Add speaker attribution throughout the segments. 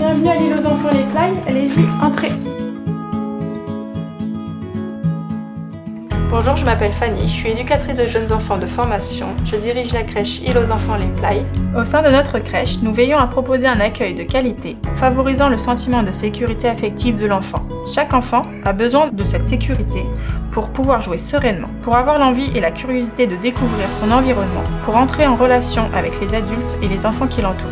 Speaker 1: Bienvenue à l'île aux enfants les Plailles, allez-y, entrez. Bonjour, je m'appelle Fanny, je suis éducatrice de jeunes enfants de formation. Je dirige la crèche Île aux enfants les Plailles. Au sein de notre crèche, nous veillons à proposer un accueil de qualité, favorisant le sentiment de sécurité affective de l'enfant. Chaque enfant a besoin de cette sécurité pour pouvoir jouer sereinement, pour avoir l'envie et la curiosité de découvrir son environnement, pour entrer en relation avec les adultes et les enfants qui l'entourent.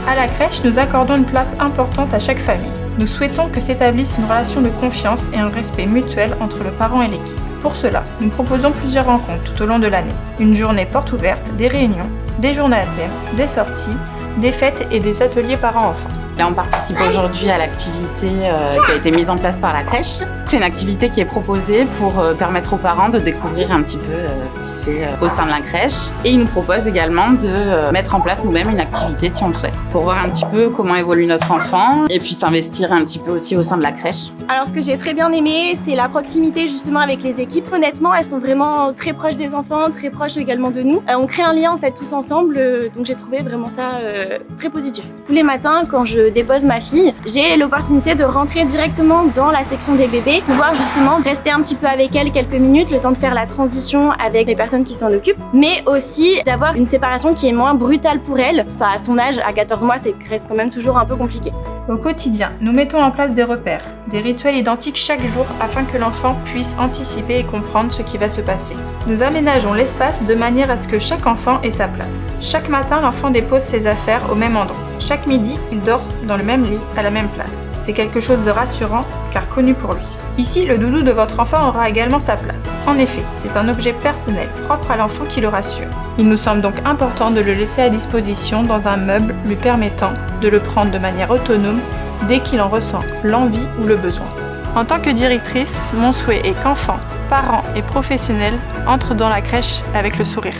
Speaker 1: À la crèche, nous accordons une place importante à chaque famille. Nous souhaitons que s'établisse une relation de confiance et un respect mutuel entre le parent et l'équipe. Pour cela, nous proposons plusieurs rencontres tout au long de l'année. Une journée porte ouverte, des réunions, des journées à thème, des sorties, des fêtes et des ateliers parents-enfants.
Speaker 2: Là, on participe aujourd'hui à l'activité qui a été mise en place par la crèche. C'est une activité qui est proposée pour permettre aux parents de découvrir un petit peu ce qui se fait au sein de la crèche. Et ils nous proposent également de mettre en place nous-mêmes une activité si on le souhaite, pour voir un petit peu comment évolue notre enfant et puis s'investir un petit peu aussi au sein de la crèche.
Speaker 3: Alors ce que j'ai très bien aimé, c'est la proximité justement avec les équipes. Honnêtement, elles sont vraiment très proches des enfants, très proches également de nous. On crée un lien en fait tous ensemble, donc j'ai trouvé vraiment ça très positif. Tous les matins, quand je dépose ma fille, j'ai l'opportunité de rentrer directement dans la section des bébés, pouvoir justement rester un petit peu avec elle quelques minutes, le temps de faire la transition avec les personnes qui s'en occupent, mais aussi d'avoir une séparation qui est moins brutale pour elle. Enfin, à son âge, à 14 mois, c'est reste quand même toujours un peu compliqué.
Speaker 1: Au quotidien, nous mettons en place des repères, des rituels identiques chaque jour afin que l'enfant puisse anticiper et comprendre ce qui va se passer. Nous aménageons l'espace de manière à ce que chaque enfant ait sa place. Chaque matin, l'enfant dépose ses affaires au même endroit. Chaque midi, il dort dans le même lit, à la même place. C'est quelque chose de rassurant, car connu pour lui. Ici, le doudou de votre enfant aura également sa place. En effet, c'est un objet personnel, propre à l'enfant qui le rassure. Il nous semble donc important de le laisser à disposition dans un meuble lui permettant de le prendre de manière autonome dès qu'il en ressent l'envie ou le besoin. En tant que directrice, mon souhait est qu'enfants, parents et professionnels entrent dans la crèche avec le sourire.